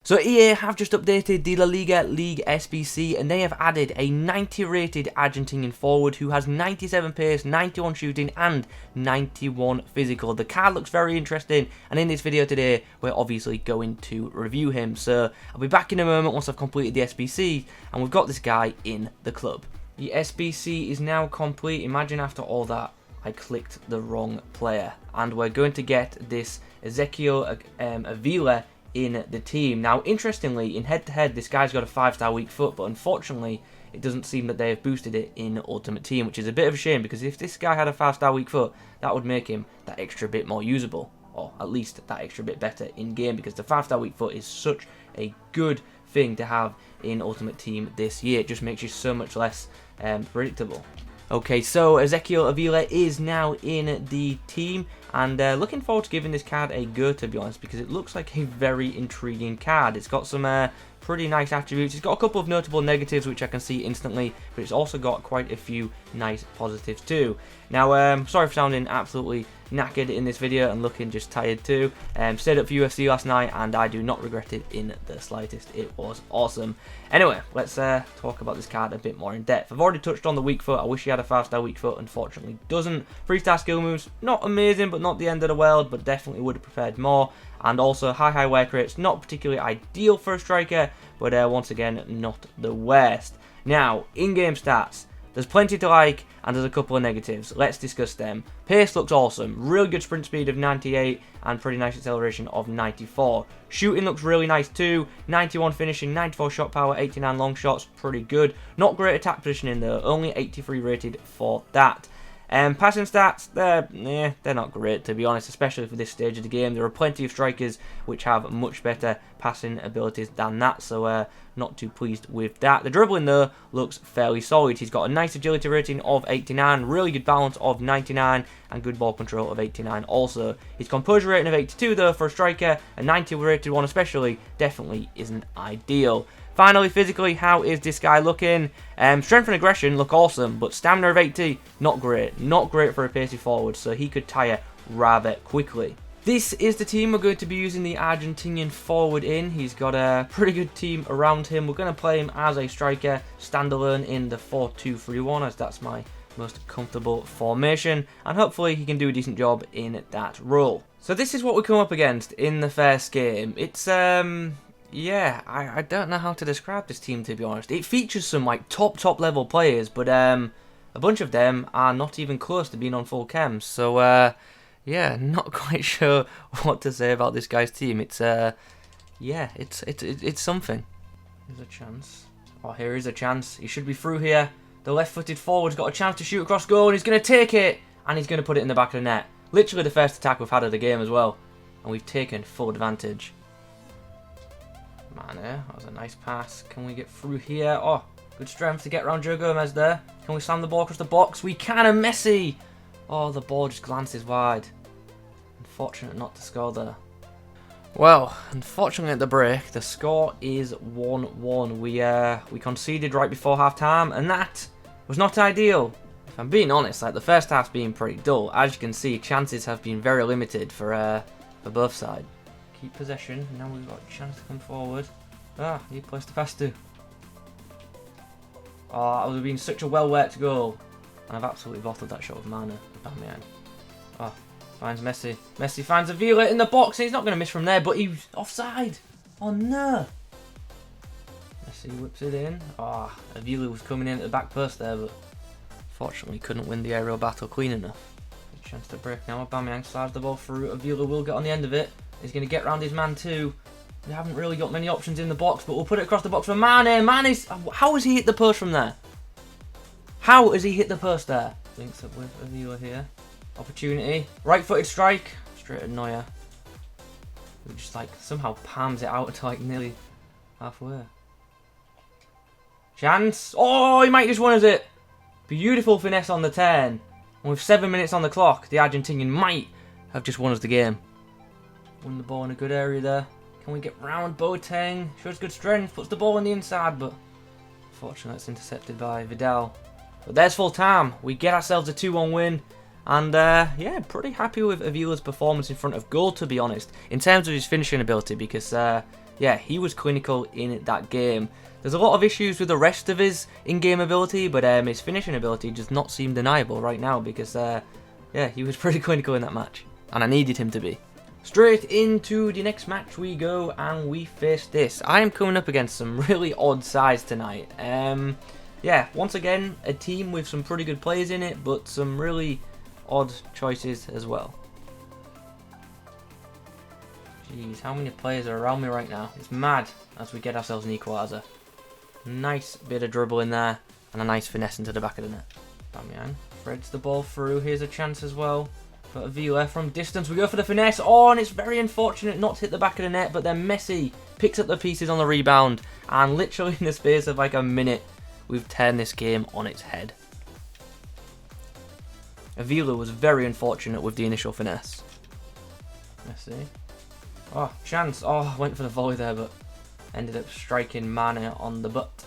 So EA have just updated the La Liga League SBC, and they have added a 90 rated Argentinian forward who has 97 pace, 91 shooting and 91 physical. The card looks very interesting, and in this video today we're obviously going to review him. So I'll be back in a moment once I've completed the SBC and we've got this guy in the club. The SBC is now complete. Imagine after all that I clicked the wrong player, and we're going to get this Ezequiel Avila in the team. Now, interestingly, in head-to-head, this guy's got a 5-star weak foot, but unfortunately, it doesn't seem that they have boosted it in Ultimate Team, which is a bit of a shame, because if this guy had a 5-star weak foot, that would make him that extra bit more usable, or at least that extra bit better in-game, because the 5-star weak foot is such a good thing to have in Ultimate Team this year. It just makes you so much less predictable. Okay, so Ezequiel Avila is now in the team, and looking forward to giving this card a go, to be honest, because it looks like a very intriguing card. It's got some pretty nice attributes. It's got a couple of notable negatives which I can see instantly, but it's also got quite a few nice positives too. Now, sorry for sounding absolutely knackered in this video and looking just tired too. Stayed up for UFC last night and I do not regret it in the slightest. It was awesome. Anyway, let's talk about this card a bit more in depth. I've already touched on the weak foot. I wish he had a 5-star weak foot. Unfortunately doesn't. 3-star skill moves, not amazing but not the end of the world, but definitely would have preferred more. And also high wear rates, not particularly ideal for a striker, but once again not the worst. Now, in-game stats, there's plenty to like, and there's a couple of negatives. Let's discuss them. Pace looks awesome. Really good sprint speed of 98 and pretty nice acceleration of 94. Shooting looks really nice too. 91 finishing, 94 shot power, 89 long shots. Pretty good. Not great attack positioning though. Only 83 rated for that. Passing stats, they're not great, to be honest, especially for this stage of the game. There are plenty of strikers which have much better passing abilities than that, so not too pleased with that. The dribbling, though, looks fairly solid. He's got a nice agility rating of 89, really good balance of 99, and good ball control of 89 also. His composure rating of 82, though, for a striker, a 90 rated one especially, definitely isn't ideal. Finally, physically, how is this guy looking? Strength and aggression look awesome, but stamina of 80, not great. Not great for a pacey forward, so he could tire rather quickly. This is the team we're going to be using the Argentinian forward in. He's got a pretty good team around him. We're going to play him as a striker, standalone in the 4-2-3-1, as that's my most comfortable formation, and hopefully he can do a decent job in that role. So this is what we come up against in the first game. It's yeah, I don't know how to describe this team, to be honest. It features some like top level players, but a bunch of them are not even close to being on full chems. So yeah, not quite sure what to say about this guy's team. It's yeah, it's something. Here's a chance. Oh, here is a chance. He should be through here. The left-footed forward's got a chance to shoot across goal, and he's going to take it, and he's going to put it in the back of the net. Literally the first attack we've had of the game as well, and we've taken full advantage. That was a nice pass. Can we get through here? Oh, good strength to get around Joe Gomez there. Can we slam the ball across the box? We can, and Messi! Oh, the ball just glances wide. Unfortunate not to score there. Well, unfortunately at the break, the score is 1-1. We conceded right before half-time, and that was not ideal. If I'm being honest, like the first half's been pretty dull. As you can see, chances have been very limited for both sides. Keep possession. Now we've got a chance to come forward. Ah, he placed the pass to. Oh, that would have been such a well-worked goal. And I've absolutely bottled that shot with Moreno. Oh, finds Messi. Messi finds Avila in the box. And he's not going to miss from there, but he's offside. Oh, no. Messi whips it in. Oh, Avila was coming in at the back post there, but fortunately couldn't win the aerial battle clean enough. Good chance to break now. Aubameyang slides the ball through. Avila will get on the end of it. He's going to get round his man too. We haven't really got many options in the box, but we'll put it across the box for Mane. Mane's... How has he hit the post from there? How has he hit the post there? Links up with Avila here. Opportunity. Right-footed strike. Straight at Neuer. Who just like somehow palms it out to like nearly halfway. Chance. Oh, he might just won us it. Beautiful finesse on the turn. And with 7 minutes on the clock, the Argentinian might have just won us the game. Won the ball in a good area there. Can we get round Boateng? Shows good strength, puts the ball on the inside, but unfortunately it's intercepted by Vidal. But there's full time. We get ourselves a 2-1 win. And yeah, pretty happy with Avila's performance in front of goal, to be honest. In terms of his finishing ability, because yeah, he was clinical in that game. There's a lot of issues with the rest of his in-game ability, but his finishing ability does not seem deniable right now because, yeah, he was pretty clinical in that match, and I needed him to be. Straight into the next match we go, and we face this. I am coming up against some really odd sides tonight. Yeah, once again, a team with some pretty good players in it, but some really odd choices as well. Jeez, how many players are around me right now? It's mad as we get ourselves an equaliser. Nice bit of dribble in there, and a nice finesse into the back of the net. Bamiyang threads the ball through. Here's a chance as well for Avila from distance. We go for the finesse. Oh, and it's very unfortunate not to hit the back of the net, but then Messi picks up the pieces on the rebound, and literally in the space of like a minute, we've turned this game on its head. Avila was very unfortunate with the initial finesse. Messi. Oh, chance. Oh, went for the volley there, but ended up striking Mane on the butt.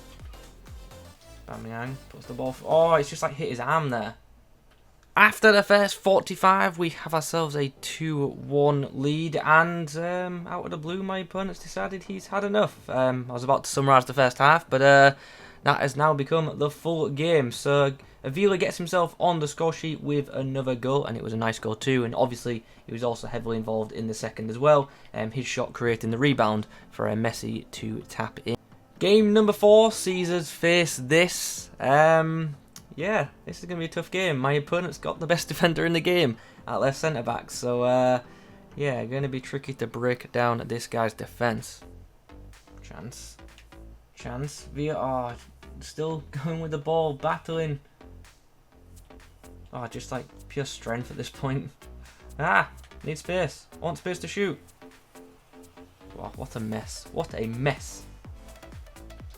Bamiyang puts the ball. Oh, it's just like hit his arm there. After the first 45, we have ourselves a 2-1 lead, and out of the blue, my opponent's decided he's had enough. I was about to summarise the first half, but that has now become the full game. So Avila gets himself on the score sheet with another goal, and it was a nice goal too, and obviously he was also heavily involved in the second as well, his shot creating the rebound for Messi to tap in. Game number 4 sees us face this. Yeah, this is going to be a tough game. My opponent's got the best defender in the game at left centre-back, so yeah, going to be tricky to break down this guy's defence. Chance. Via, still going with the ball, battling. Oh, just like pure strength at this point. Need space. Want space to shoot. Wow, what a mess. What a mess.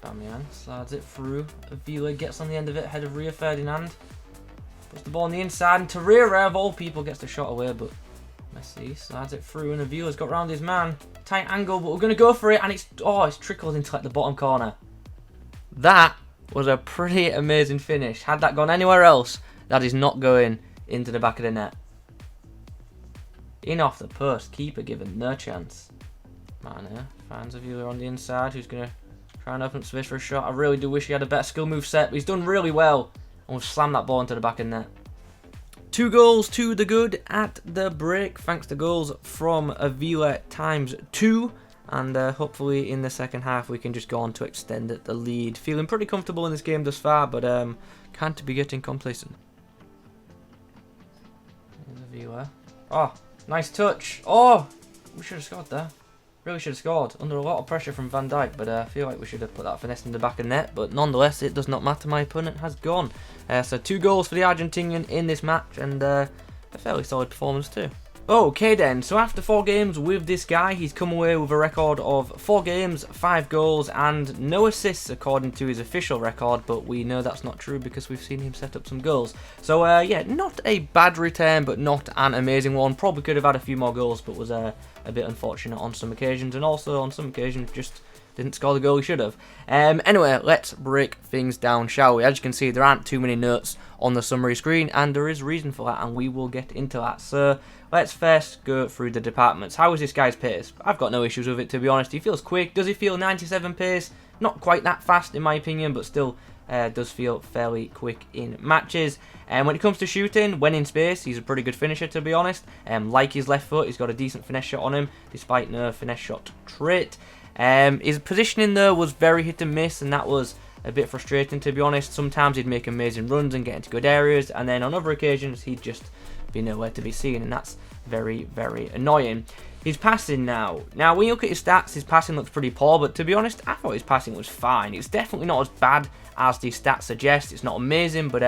Bamiyang slides it through. Avila gets on the end of it, head of Rio Ferdinand. Puts the ball on the inside, and Torreira, of all people, gets the shot away, but Messi slides it through, and Avila's got round his man. Tight angle, but we're going to go for it, and it's trickled into like the bottom corner. That was a pretty amazing finish. Had that gone anywhere else, that is not going into the back of the net. In off the post, keeper given no chance. Mane finds Avila on the inside, who's going to try and open up space for a shot. I really do wish he had a better skill move set, but he's done really well. And we've slammed that ball into the back of the net. 2 goals to the good at the break, thanks to goals from Avila ×2. And hopefully in the second half we can just go on to extend the lead. Feeling pretty comfortable in this game thus far, but can't be getting complacent. Here's Avila. Oh, nice touch. Oh, we should have scored there. Really should have scored. Under a lot of pressure from Van Dijk, but I feel like we should have put that finesse in the back of the net. But nonetheless, it does not matter. My opponent has gone. So 2 goals for the Argentinian in this match, and a fairly solid performance too. Okay then, so after 4 games with this guy, he's come away with a record of 4 games, 5 goals, and no assists according to his official record, but we know that's not true because we've seen him set up some goals. So yeah, not a bad return, but not an amazing one. Probably could have had a few more goals, but was a bit unfortunate on some occasions, and also on some occasions just didn't score the goal he should have. Anyway, let's break things down, shall we? As you can see, there aren't too many notes on the summary screen, and there is reason for that, and we will get into that. So let's first go through the departments. How is this guy's pace? I've got no issues with it, to be honest. He feels quick. Does he feel 97 pace? Not quite that fast, in my opinion, but still does feel fairly quick in matches. And when it comes to shooting, when in space, he's a pretty good finisher, to be honest. Like his left foot, he's got a decent finesse shot on him, despite no finesse shot trait. His positioning though was very hit and miss, and that was a bit frustrating, to be honest. Sometimes he'd make amazing runs and get into good areas, and then on other occasions he'd just be nowhere to be seen, and that's very, very annoying. His passing now. Now, when you look at his stats, his passing looks pretty poor, but to be honest, I thought his passing was fine. It's definitely not as bad as the stats suggest. It's not amazing, but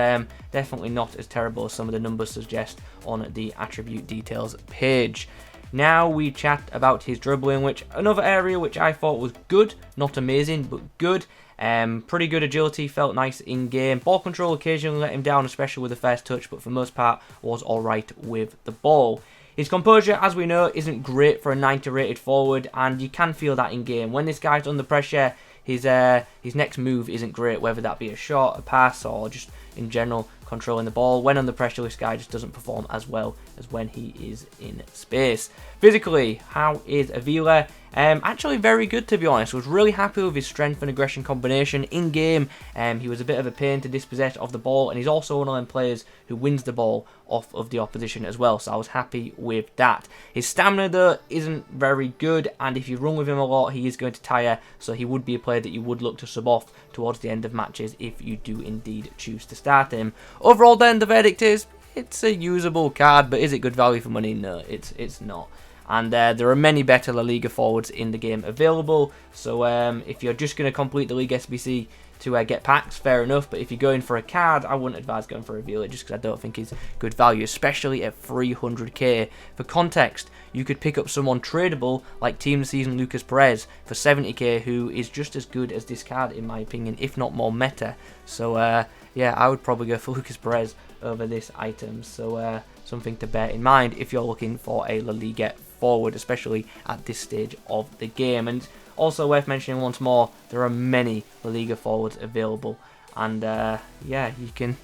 definitely not as terrible as some of the numbers suggest on the attribute details page. Now we chat about his dribbling, which another area which I thought was good, not amazing, but good. Pretty good agility, felt nice in game. Ball control occasionally let him down, especially with the first touch, but for the most part was alright with the ball. His composure, as we know, isn't great for a 90 rated forward, and you can feel that in game. When this guy's under pressure, his next move isn't great, whether that be a shot, a pass, or just in general controlling the ball. When under pressure, this guy just doesn't perform as well as when he is in space. Physically, how is Avila? Actually very good, to be honest. Was really happy with his strength and aggression combination in game. He was a bit of a pain to dispossess of the ball, and he's also one of them players who wins the ball off of the opposition as well, so I was happy with that. His stamina though isn't very good, and if you run with him a lot he is going to tire, so he would be a player that you would look to sub off towards the end of matches if you do indeed choose to start him. Overall then, the verdict is, it's a usable card, but is it good value for money? No, it's not. And there are many better La Liga forwards in the game available, so if you're just going to complete the League SBC to get packs, fair enough, but if you're going for a card, I wouldn't advise going for Avila just because I don't think it's good value, especially at 300k. For context, you could pick up someone tradable like Team of the Season Lucas Perez for 70k, who is just as good as this card in my opinion, if not more meta. So yeah, I would probably go for Lucas Perez over this item, so something to bear in mind if you're looking for a La Liga forward, especially at this stage of the game. And also worth mentioning once more, there are many La Liga forwards available, and yeah, you can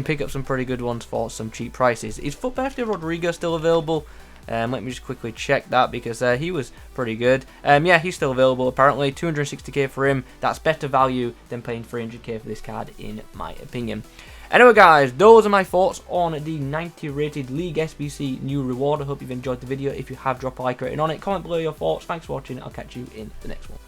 pick up some pretty good ones for some cheap prices. Is Foot Birthday Rodrigo still available? Let me just quickly check that, because he was pretty good. Yeah, he's still available apparently. 260k for him. That's better value than paying 300k for this card in my opinion. Anyway guys, those are my thoughts on the 90 rated League SBC new reward. I hope you've enjoyed the video. If you have, drop a like rating on it. Comment below your thoughts. Thanks for watching. I'll catch you in the next one.